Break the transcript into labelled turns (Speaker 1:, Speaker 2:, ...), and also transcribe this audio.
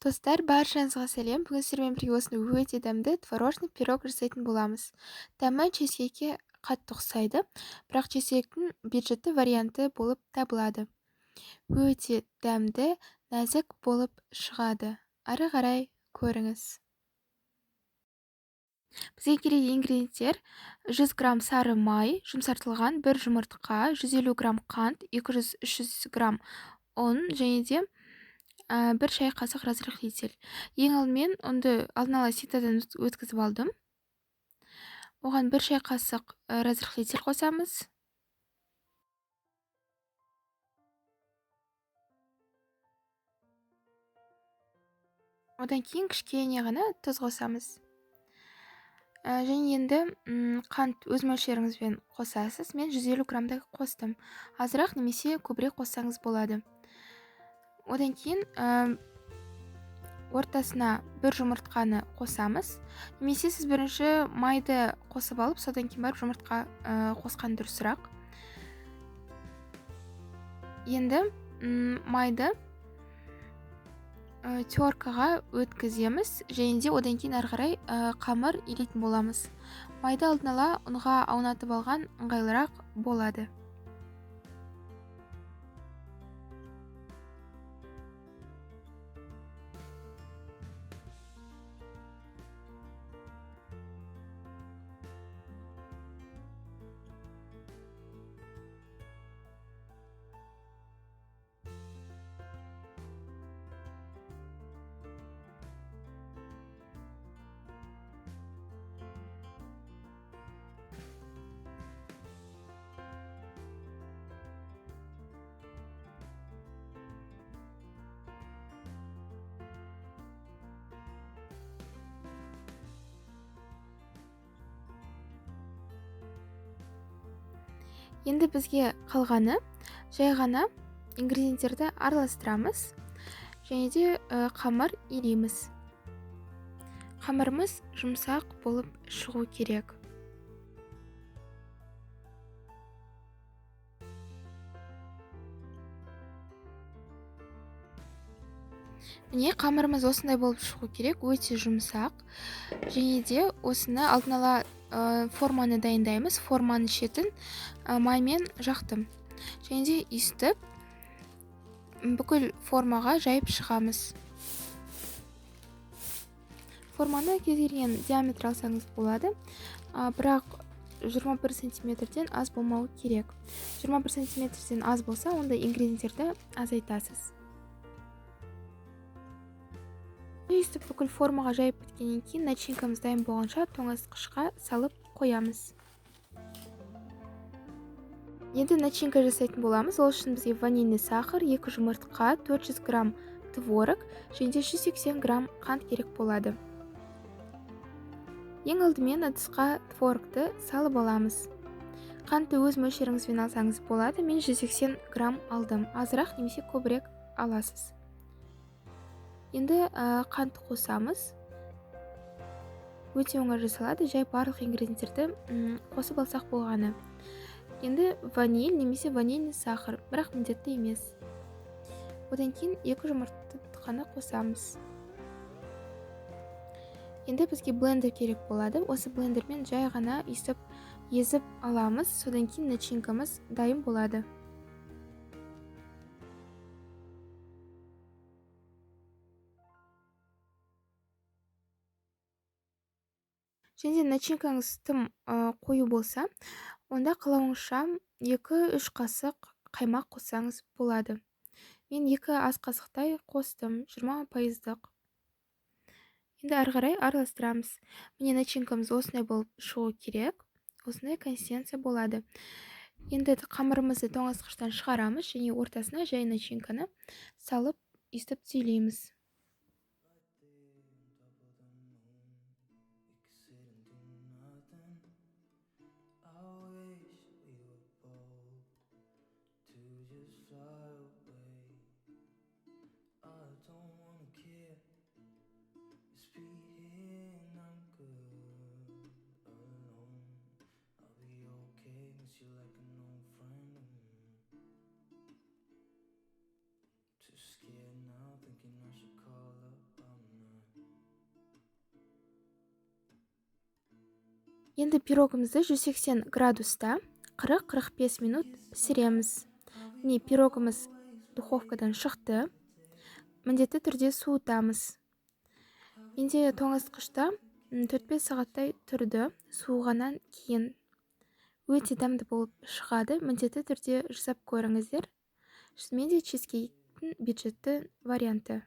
Speaker 1: Достар, баршаңызға сәлем. Бүгін сіздермен бірге осындай өте дәмді творожный пирог жасайтын боламыз. Дәмі чизкейкке қатты ұқсайды, бірақ чизкейктің бюджетті варианты болып табылады. Өте дәмді, нәзік болып шығады. Ары қарай көріңіз. Бізге керек ингредиенттер: 100 грамм сары май, жұмсартылған 1 жұмыртқа, 150 грамм қант, 200-300 грамм ұн және де 1 шай қасық разрыхлитель. Ең алдымен ұнды алдын ала ситадан өткізіп алдым. Оған 1 шай қасық разрыхлитель қосамыз. Одан кейін кішкене ғана тұз қосамыз. Және енді қант өз мөлшеріңізбен қосасыз. Мен 150 граммдай қостым. Азырақ немесе көбірек қоссаңыз болады. Одан кейін ортасына 1 жұмыртқаны қосамыз. Немесе сіз бірінші майды қосып алып, содан кейін барып жұмыртқа қосқан дұрысырақ. Енді майды теркаға өткіземіз, және де одан кейін ары қарай қамыр илейтін боламыз. Майды алдын ала ұнға аунатып алған ыңғайлырақ болады. Енді бізге қалғаны жай ғана ингредиенттерді араластырамыз және де қамыр илейміз. Қамырымыз жұмсақ болып шығу керек. Міне, қамырымыз осындай болып шығу керек, өте жұмсақ. Және де осыны алдын ала форманы дайындаймыз. Форманың шетін маймен жақтым. Және де үстіп бүкіл формаға жайып шығамыз. Форманы кез келген диаметр алсаңыз болады, бірақ 21 сантиметрден аз болмауы керек. 21 сантиметрден аз болса, онда ингредиенттерді азайтасыз. Үстіп бүкіл формаға жайып біткеннен кейін начинкамыз дайын болғанша тоңазытқышқа салып қоямыз. Енді начинка жасайтын боламыз. Ол үшін бізге ванильный сахар, 2 жұмыртқа, 400 грамм творог және де 180 грамм қант керек болады. Ең алдымен ыдысқа творогты салып аламыз. Қантты өз мөлшеріңізбен алсаңыз болады. Мен 180 грамм алдым. Азырақ немесе көбірек аласыз. Енді қантты қосамыз. Өте оңай жасалады, жай барлық ингредиенттерді қосып алсақ болғаны. Енді ваниль немесе ванильный сахар, бірақ міндетті емес. Одан кейін 2 жұмыртқаны қосамыз. Енді бізге блендер керек болады. Осы блендермен жай ғана үстіп езіп аламыз. Содан кейін начинкамыз дайын болады. Және де начинкаңыз тым қою болса, онда қалауыңызша 2-3 қасық қаймақ қоссаңыз болады. Мен 2 ас қасықтай қостым, 20%. Енді ары қарай араластырамыз. Міне, начинкамыз осындай болып шығу керек. Осындай консистенция болады. Енді қамырымызды тоңазытқыштан шығарамыз және ортасына жай начинканы салып үстіп түйілейміз.
Speaker 2: Too scared now, thinking I should
Speaker 1: Енді пирогымызды 180 градуста 40-45 минут пісіреміз. Міне пирогымыз духовкадан шықты. Міндетті түрде суытамыз. Менде тоңазытқышта 4-5 сағаттай тұрды. Суығаннан кейін өте дәмді болып шығады. Міндетті түрде жасап көріңіздер. Шынымен де чизкейктің бюджетті варианты.